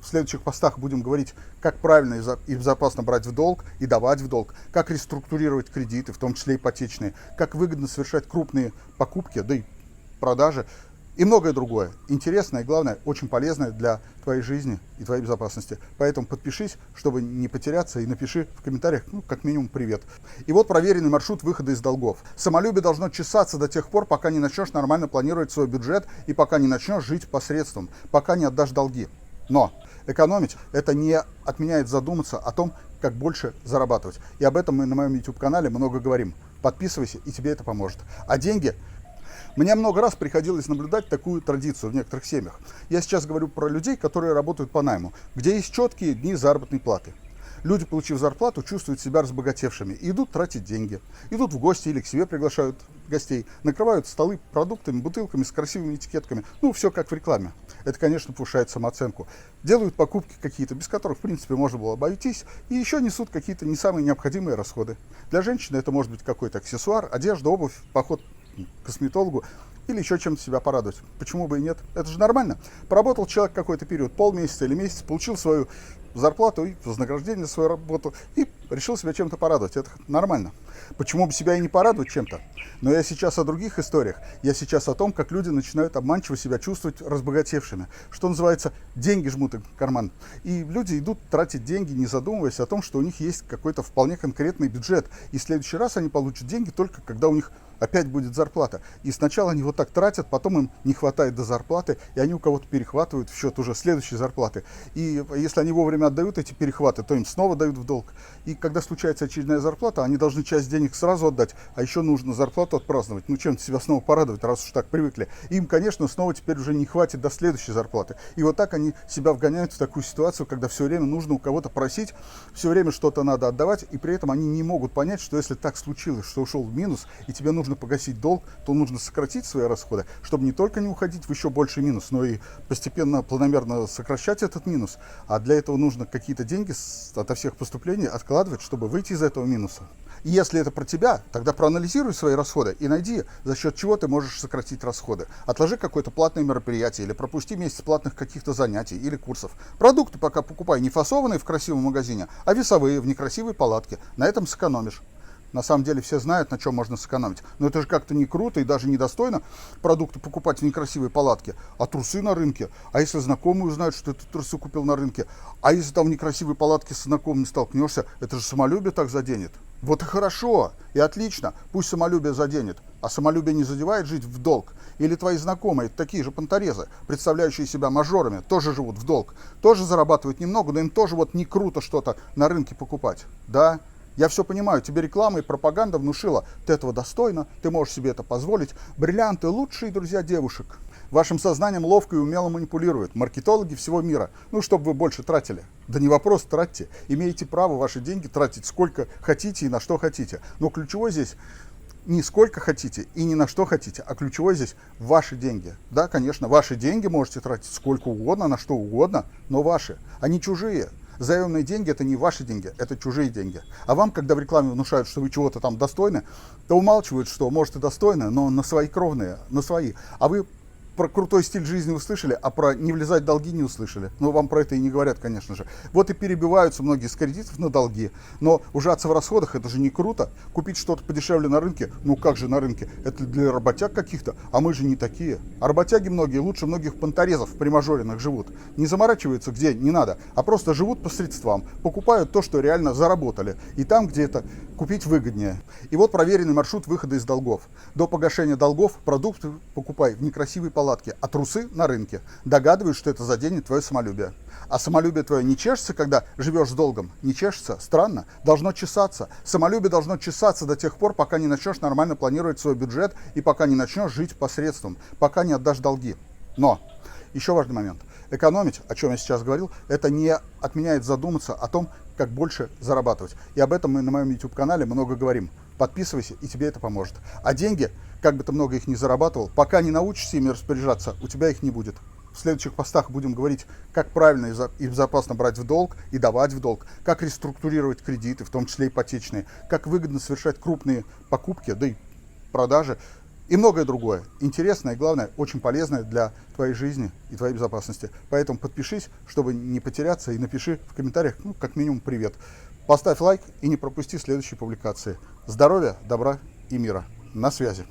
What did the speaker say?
В следующих постах будем говорить, как правильно и безопасно брать в долг и давать в долг, как реструктурировать кредиты, в том числе ипотечные, как выгодно совершать крупные покупки, да и продажи и многое другое. Интересное и, главное, очень полезное для твоей жизни и твоей безопасности. Поэтому подпишись, чтобы не потеряться, и напиши в комментариях, как минимум, привет. И вот проверенный маршрут выхода из долгов. Самолюбие должно чесаться до тех пор, пока не начнешь нормально планировать свой бюджет и пока не начнешь жить посредством, пока не отдашь долги. Но экономить – это не отменяет задуматься о том, как больше зарабатывать. И об этом мы на моем YouTube-канале много говорим. Подписывайся, и тебе это поможет. А деньги… Мне много раз приходилось наблюдать такую традицию в некоторых семьях. Я сейчас говорю про людей, которые работают по найму, где есть четкие дни заработной платы. Люди, получив зарплату, чувствуют себя разбогатевшими и идут тратить деньги. Идут в гости или к себе приглашают гостей, накрывают столы продуктами, бутылками с красивыми этикетками. Все как в рекламе. Это, конечно, повышает самооценку. Делают покупки какие-то, без которых, в принципе, можно было обойтись, и еще несут какие-то не самые необходимые расходы. Для женщины это может быть какой-то аксессуар, одежда, обувь, поход к косметологу или еще чем-то себя порадовать. Почему бы и нет? Это же нормально. Поработал человек какой-то период, полмесяца или месяц, получил свою зарплату и вознаграждение за свою работу и решил себя чем-то порадовать. Это нормально. Почему бы себя и не порадовать чем-то? Но я сейчас о других историях. Я сейчас о том, как люди начинают обманчиво себя чувствовать разбогатевшими. Что называется, деньги жмут в карман. И люди идут тратить деньги, не задумываясь о том, что у них есть какой-то вполне конкретный бюджет. И в следующий раз они получат деньги только когда у них опять будет зарплата. И сначала они вот так тратят, потом им не хватает до зарплаты, и они у кого-то перехватывают в счет уже следующей зарплаты. И если они вовремя отдают эти перехваты, то им снова дают в долг. И когда случается очередная зарплата, они должны часть денег сразу отдать, а еще нужно зарплату отпраздновать. Чем-то себя снова порадовать, раз уж так привыкли. Им, конечно, снова теперь уже не хватит до следующей зарплаты. И вот так они себя вгоняют в такую ситуацию, когда все время нужно у кого-то просить, все время что-то надо отдавать, и при этом они не могут понять, что если так случилось, что ушел в минус, и тебе нужно погасить долг, то нужно сократить свои расходы, чтобы не только не уходить в еще больший минус, но и постепенно, планомерно сокращать этот минус. А для этого нужно какие-то деньги ото всех поступлений откладывать, чтобы выйти из этого минуса. И если это про тебя, тогда проанализируй свои расходы и найди, за счет чего ты можешь сократить расходы. Отложи какое-то платное мероприятие или пропусти месяц платных каких-то занятий или курсов. Продукты пока покупай не фасованные в красивом магазине, а весовые в некрасивой палатке. На этом сэкономишь. На самом деле все знают, на чем можно сэкономить. Но это же как-то не круто и даже недостойно продукты покупать в некрасивой палатке. А трусы на рынке? А если знакомые узнают, что ты трусы купил на рынке? А если там в некрасивой палатке с знакомыми столкнешься, это же самолюбие так заденет. Вот и хорошо, и отлично, пусть самолюбие заденет. А самолюбие не задевает жить в долг? Или твои знакомые, такие же понторезы, представляющие себя мажорами, тоже живут в долг? Тоже зарабатывают немного, но им тоже не круто что-то на рынке покупать? Да? Я все понимаю, тебе реклама и пропаганда внушила, ты этого достойна, ты можешь себе это позволить. Бриллианты – лучшие друзья девушек. Вашим сознанием ловко и умело манипулируют маркетологи всего мира. Чтобы вы больше тратили. Да не вопрос, тратьте. Имеете право ваши деньги тратить сколько хотите и на что хотите. Но ключевой здесь не сколько хотите и не на что хотите, а ключевой здесь ваши деньги. Да, конечно, ваши деньги можете тратить сколько угодно, на что угодно, но ваши, а не чужие. Заемные деньги – это не ваши деньги, это чужие деньги. А вам, когда в рекламе внушают, что вы чего-то там достойны, то умалчивают, что, может, и достойны, но на свои кровные, на свои. А вы про крутой стиль жизни услышали, а про не влезать в долги не услышали. Вам про это и не говорят, конечно же. Вот и перебиваются многие с кредитов на долги. Но ужаться в расходах – это же не круто. Купить что-то подешевле на рынке, как же на рынке? Это для работяг каких-то, а мы же не такие. А работяги многие лучше многих понторезов примажоренных живут. Не заморачиваются, где не надо, а просто живут по средствам, покупают то, что реально заработали. И там, где это купить выгоднее. И вот проверенный маршрут выхода из долгов. До погашения долгов продукты покупай в некрасивой палатке, а трусы на рынке. Догадываюсь, что это заденет твое самолюбие. А самолюбие твое не чешется, когда живешь с долгом? Не чешется? Странно. Должно чесаться. Самолюбие должно чесаться до тех пор, пока не начнешь нормально планировать свой бюджет и пока не начнешь жить посредством, пока не отдашь долги. Но еще важный момент. Экономить, о чем я сейчас говорил, это не отменяет задуматься о том, как больше зарабатывать. И об этом мы на моем YouTube-канале много говорим. Подписывайся, и тебе это поможет. А деньги, как бы ты много их ни зарабатывал, пока не научишься ими распоряжаться, у тебя их не будет. В следующих постах будем говорить, как правильно и безопасно брать в долг и давать в долг, как реструктурировать кредиты, в том числе ипотечные, как выгодно совершать крупные покупки, да и продажи и многое другое. Интересное и, главное, очень полезное для твоей жизни и твоей безопасности. Поэтому подпишись, чтобы не потеряться, и напиши в комментариях, ну, как минимум, привет. Поставь лайк и не пропусти следующие публикации. Здоровья, добра и мира. На связи.